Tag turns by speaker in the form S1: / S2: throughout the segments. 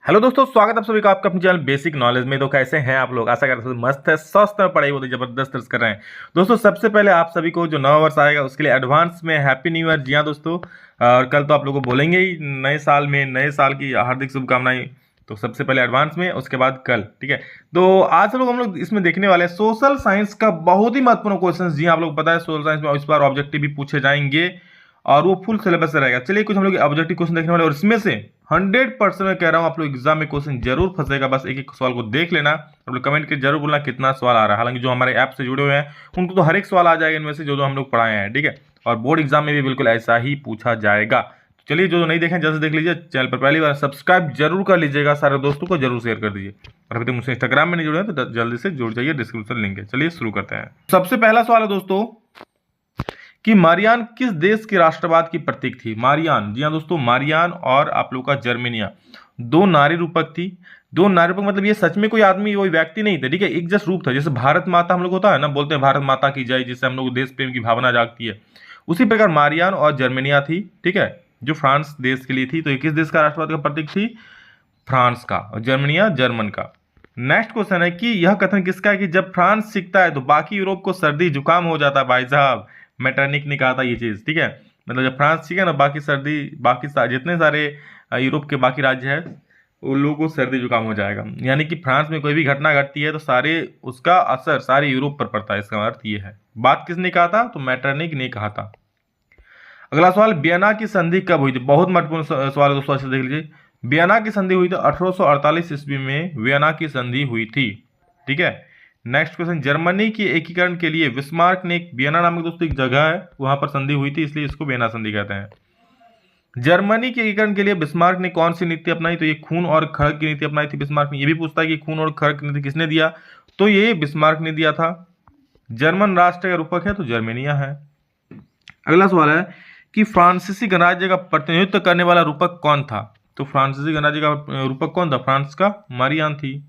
S1: Hello दोस्तों, स्वागत है आप सभी का आपका अपने चैनल बेसिक नॉलेज में। तो कैसे हैं आप लोग? आशा करते हैं मस्त है, स्वस्थ है, पढ़ाई बहुत ही जबरदस्त कर रहे हैं। दोस्तों सबसे पहले आप सभी को जो नवा वर्ष आएगा उसके लिए एडवांस में हैप्पी न्यू ईयर। जी हाँ दोस्तों, और कल तो आप लोगों को बोलेंगे ही नए साल में, नए साल की हार्दिक शुभकामनाएं। तो सबसे पहले एडवांस में, उसके बाद कल, ठीक है। तो आज हम लोग इसमें देखने वाले हैं सोशल साइंस का बहुत ही महत्वपूर्ण क्वेश्चन। जी हाँ, आप लोग पता है सोशल साइंस में इस बार ऑब्जेक्टिव भी पूछे जाएंगे और वो फुल सिलेबस से रहेगा। चलिए कुछ हम लोग ऑब्जेक्टिव क्वेश्चन देखने वाले, और इसमें से 100% मैं कह रहा हूं आप लोग एग्जाम में क्वेश्चन जरूर फंसेगा। बस एक एक सवाल को देख लेना, आप लोग कमेंट के जरूर बोलना कितना सवाल आ रहा है। हालांकि जो हमारे ऐप से जुड़े हुए हैं उनको तो हर एक सवाल आ जाएगा इनमें से जो जो हम लोग पढ़ाए हैं, ठीक है। और बोर्ड एग्जाम में भी बिल्कुल ऐसा ही पूछा जाएगा। तो चलिए, जो जो नहीं देखें जल्द से देख लीजिए। चैनल पर पहली बार सब्सक्राइब जरूर कर लीजिएगा, सारे दोस्तों को जरूर शेयर कर दीजिए। और अभी तक मुझसे इंस्टाग्राम में नहीं जुड़े हैं तो जल्दी से जुड़ जाइए, डिस्क्रिप्शन लिंक है। चलिए शुरू करते हैं। सबसे पहला सवाल है दोस्तों कि मारियान किस देश के राष्ट्रवाद की प्रतीक थी? मारियान, जी हाँ दोस्तों, मारियान और आप लोग का जर्मेनिया, दो नारी रूपक थी। दो नारी रूपक मतलब ये सच में कोई आदमी, कोई व्यक्ति नहीं थे, ठीक है। एक जस्ट रूप था। जैसे भारत माता हम लोग होता है ना, बोलते हैं भारत माता की जय, जिससे हम लोग देश प्रेम की भावना जागती है। उसी प्रकार मारियान और जर्मेनिया थी, ठीक है, जो फ्रांस देश के लिए थी। तो ये किस देश का राष्ट्रवाद का प्रतीक थी? फ्रांस का। और जर्मनिया जर्मन का। नेक्स्ट क्वेश्चन है कि यह कथन किसका है कि जब फ्रांस सीखता है तो बाकी यूरोप को सर्दी जुकाम हो जाता है? भाई साहब, मेटरनिक ने कहा था ये चीज, ठीक है। मतलब जब फ्रांस सीखे ना, बाकी सर्दी, जितने सारे यूरोप के बाकी राज्य है उन लोगों को सर्दी जुकाम हो जाएगा। यानी कि फ्रांस में कोई भी घटना घटती है तो सारे उसका असर सारे यूरोप पर पड़ता है। इसका अर्थ ये है। बात किसने कहा था? तो मेटरनिक ने कहा था। अगला सवाल, वियना की संधि कब हुई थी? बहुत महत्वपूर्ण सवाल है दोस्तों, अच्छे से देख लीजिए। वियना की संधि हुई थी 1848 ईस्वी में, वियना की संधि हुई थी, ठीक है। नेक्स्ट क्वेश्चन, जर्मनी के एकीकरण के लिए बिस्मार्क ने, वियना नामक दोस्तों एक जगह है वहां पर संधि हुई थी, इसलिए इसको वियना संधि कहते हैं। जर्मनी के एकीकरण के लिए बिस्मार्क ने कौन सी नीति अपनाई? तो ये खून और खड़ग की नीति अपनाई थी बिस्मार्क ने। ये भी पूछता है कि खून और खड़ग की नीति किसने दिया? तो ये बिस्मार्क ने दिया था। जर्मन राष्ट्र का रूपक है तो जर्मेनिया है। अगला सवाल है कि फ्रांसीसी गणराज्य का प्रतिनिधित्व करने वाला रूपक कौन था? तो फ्रांसीसी गणराज्य का रूपक कौन था? फ्रांस का मारियान थी।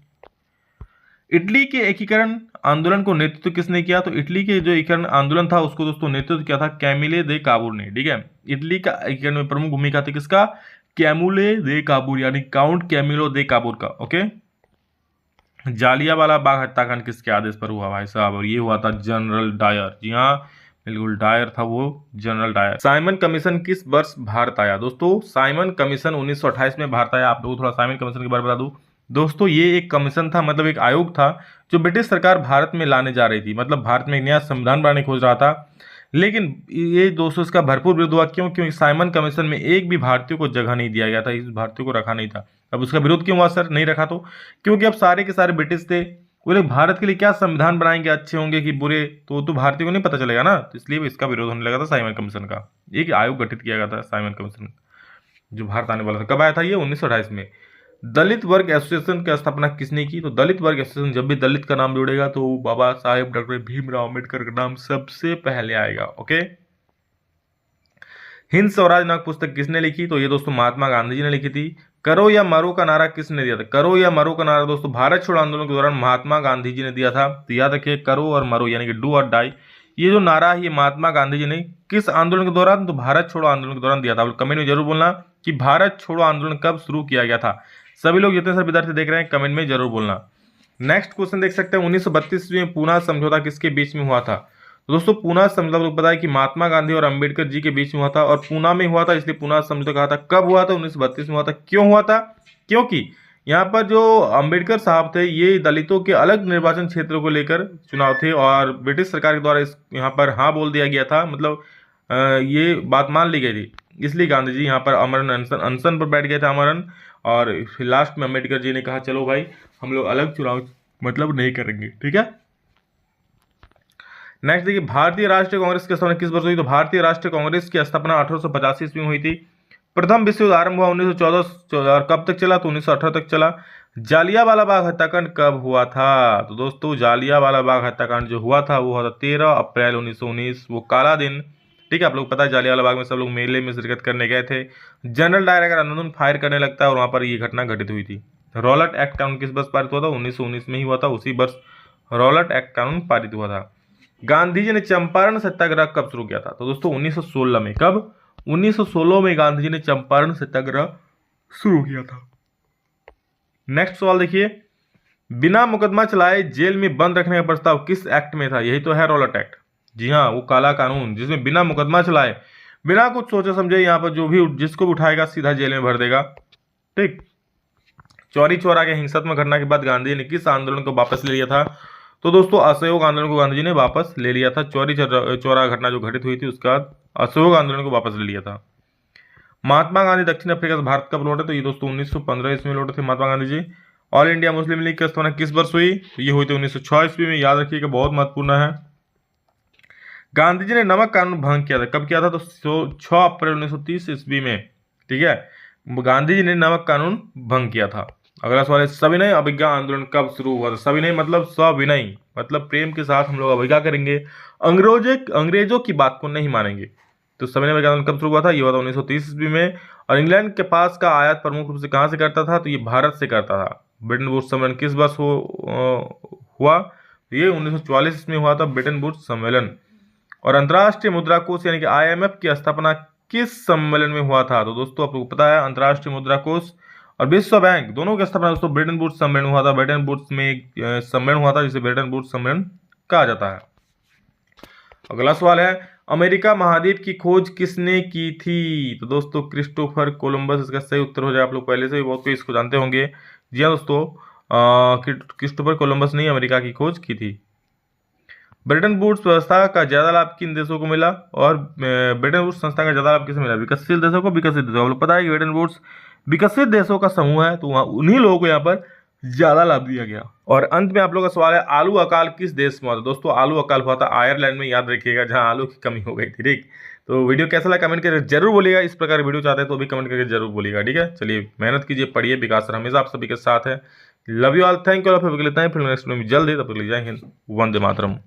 S1: इटली के एकीकरण आंदोलन को नेतृत्व किसने किया? तो इटली के जो एकीकरण आंदोलन था उसको दोस्तों नेतृत्व किया था कैमिले दे काबूर ने, ठीक है। इटली का एकीकरण में प्रमुख भूमिका थी किसका? कैमुले दे काबूर, यानी काउंट कैमिलो दे काबूर का, ओके। जालियांवाला बाग हत्याकांड किसके आदेश पर हुआ भाई साहब? और ये हुआ था जनरल डायर। जी हाँ बिल्कुल, डायर था वो, जनरल डायर। साइमन कमीशन किस वर्ष भारत आया? दोस्तों साइमन कमीशन 1928 में भारत आया। आप लोगों को थोड़ा साइमन कमीशन के बारे में बता दूं दोस्तों, ये एक कमीशन था, मतलब एक आयोग था जो ब्रिटिश सरकार भारत में लाने जा रही थी। मतलब भारत में एक नया संविधान बनाने की खोज रहा था। लेकिन ये दोस्तों इसका भरपूर विरोध हुआ। क्यों? क्योंकि साइमन कमीशन में एक भी भारतीय को जगह नहीं दिया गया था, इस भारतीय को रखा नहीं था। अब उसका विरोध क्यों हुआ सर? नहीं रखा तो क्योंकि अब सारे के सारे ब्रिटिश थे, वो लोग भारत के लिए क्या संविधान बनाएंगे, अच्छे होंगे कि बुरे, तो भारतीय को नहीं पता चलेगा ना। तो इसलिए इसका विरोध होने लगा था साइमन कमीशन का। एक आयोग गठित किया गया था साइमन कमीशन, जो भारत आने वाला था। कब आया था ये? 1928 में। दलित वर्ग एसोसिएशन की स्थापना किसने की? तो दलित वर्ग एसोसिएशन, जब भी दलित का नाम जोड़ेगा तो बाबा साहेब डॉक्टर भीमराव अम्बेडकर का नाम सबसे पहले आएगा, ओके। हिंद स्वराज नामक पुस्तक किसने लिखी? तो ये दोस्तों महात्मा गांधी जी ने लिखी थी। करो या मरो का नारा किसने दिया था? करो या मरो का नारा दोस्तों भारत छोड़ो आंदोलन के दौरान महात्मा गांधी जी ने दिया था। तो याद रखिए, करो और मरो यानी कि डू और डाई, ये जो नारा है ये महात्मा गांधी जी ने किस आंदोलन के दौरान? तो भारत छोड़ो आंदोलन के दौरान दिया था। कमेंट में जरूर बोलना कि भारत छोड़ो आंदोलन कब शुरू किया गया था। सभी लोग जितने सारे विद्यार्थी देख रहे हैं कमेंट में जरूर बोलना। नेक्स्ट क्वेश्चन देख सकते हैं, 1932 में पूना समझौता किसके बीच में हुआ था? तो दोस्तों पूना समझौता लोग पता है कि महात्मा गांधी और अंबेडकर जी के बीच में हुआ था, और पूना में हुआ था, इसलिए पूना समझौता कहा था। कब हुआ था? 1932 में हुआ था। क्यों हुआ था? क्योंकि यहाँ पर जो अंबेडकर साहब थे ये दलितों के अलग निर्वाचन क्षेत्रों को लेकर चुनाव थे, और ब्रिटिश सरकार के द्वारा इस यहाँ पर हाँ बोल दिया गया था। मतलब ये बात मान ली गई थी, इसलिए गांधी जी यहाँ पर अमरन अनशन पर बैठ गए थे, अमरन। और फिर लास्ट में अंबेडकर जी ने कहा चलो भाई हम लोग अलग चुनाव मतलब नहीं करेंगे, ठीक है। नेक्स्ट देखिए, भारतीय राष्ट्रीय कांग्रेस की स्थापना किस वर्ष हुई? तो भारतीय राष्ट्रीय कांग्रेस की स्थापना 1885 ईस्वी में हुई थी। प्रथम विश्व युद्ध आरंभ हुआ 1914 और कब तक चला? तो 1918 तक चला। जालियांवाला बाग हत्याकांड कब हुआ था? तो दोस्तों जालियांवाला बाग हत्याकांड जो हुआ था वो हुआ था 13 अप्रैल 1919, वो काला दिन, ठीक है। आप लोग पता है जालियांवाला बाग में सब लोग मेले में शिरकत करने गए थे। जनरल डायर अगर अंधाधुंध फायर करने लगता है और वहां पर ये घटना घटित हुई थी। रॉलेट एक्ट कानून किस वर्ष पारित हुआ था? 1919 में ही हुआ था, उसी वर्ष रॉलेट एक्ट कानून पारित हुआ था। गांधी जी ने चंपारण सत्याग्रह कब शुरू किया था? तो दोस्तों 1916 में। कब? 1916 में गांधी जी ने चंपारण सत्याग्रह शुरू किया था। नेक्स्ट सवाल देखिए, बिना मुकदमा चलाए जेल में बंद रखने का प्रस्ताव किस एक्ट में था? यही तो है रॉलेट एक्ट। जी हाँ, वो काला कानून जिसमें बिना मुकदमा चलाए, बिना कुछ सोचे समझे यहाँ पर जो भी जिसको भी उठाएगा सीधा जेल में भर देगा। ठीक। चौरी चौरा के हिंसात्मक घटना के बाद गांधी ने किस आंदोलन को वापस ले लिया था? तो दोस्तों असहयोग आंदोलन को गांधी जी ने वापस ले लिया था। चौरी चौरा घटना जो घटित हुई थी उसके बाद असहयोग आंदोलन को वापस ले लिया था। महात्मा गांधी दक्षिण अफ्रीका से भारत कब लौटे? तो ये दोस्तों 1915 ईस्वी में लौटे थे Mahatma Gandhi ji. All India Muslim league की स्थापना किस वर्ष हुई? तो ये हुई थी 1906 ईस्वी में। याद रखिएगा, बहुत महत्वपूर्ण है। गांधी जी ने नमक कानून भंग किया था, कब किया था? तो 6 अप्रैल 1930 ईस्वी में। ठीक है, गांधी जी ने नमक कानून भंग किया था। अगला सवाल है, सविनय अवज्ञा आंदोलन कब शुरू हुआ था? सविनय मतलब सविनय मतलब प्रेम के साथ हम लोग अवज्ञा करेंगे, अंग्रेजों की बात को नहीं मानेंगे। तो सविनय अवज्ञा आंदोलन कब शुरू हुआ था? ये हुआ था 1930 ईस्वी में। और इंग्लैंड के पास का आयात प्रमुख रूप से कहाँ से करता था? तो ये भारत से करता था। ब्रिटेन वुड्स सम्मेलन किस वर्ष हुआ? ये 1944 में हुआ था, ब्रिटेन वुड्स सम्मेलन। और अंतर्राष्ट्रीय मुद्रा कोष यानी कि IMF की स्थापना किस सम्मेलन में हुआ था? तो दोस्तों आपको पता है, अंतर्राष्ट्रीय मुद्रा कोष और विश्व बैंक दोनों की स्थापना दोस्तों ब्रिटेन वुड्स सम्मेलन हुआ था। ब्रिटेन वुड्स में एक सम्मेलन हुआ था जिसे ब्रिटेन वुड्स सम्मेलन कहा जाता है। अगला सवाल है, अमेरिका महाद्वीप की खोज किसने की थी? तो दोस्तों क्रिस्टोफर कोलंबस इसका सही उत्तर हो जाए। आप लोग पहले से भी बहुत कोई इसको जानते होंगे। जी हाँ दोस्तों, क्रिस्टोफर कोलंबस ने अमेरिका की खोज की थी। ब्रिटेन वुड्स व्यवस्था का ज्यादा लाभ किन देशों को मिला? और ब्रिटेन वुड्स संस्था का ज्यादा लाभ किसे मिला? विकसशील देशों को, विकसित देशों को। आप लोग पता है कि ब्रिटेन वुड्स विकसित देशों का समूह है, तो वहाँ उन्हीं लोगों को यहाँ पर ज्यादा लाभ दिया गया। और अंत में आप लोगों का सवाल है, आलू अकाल किस देश में हुआ था? दोस्तों आलू अकाल हुआ था आयरलैंड में, याद रखिएगा, जहां आलू की कमी हो गई थी। ठीक, तो वीडियो कैसा लगा कमेंट करके जरूर बोलिएगा। इस प्रकार वीडियो चाहते हैं तो भी कमेंट करके जरूर बोलिएगा। ठीक है, चलिए मेहनत कीजिए, पढ़िए, विकास सर हमेशा आप सभी के साथ है। Love you all, thank you all, फिर नेक्स्ट में जल्द ही, तब तक जय हिंद, वंदे मातरम।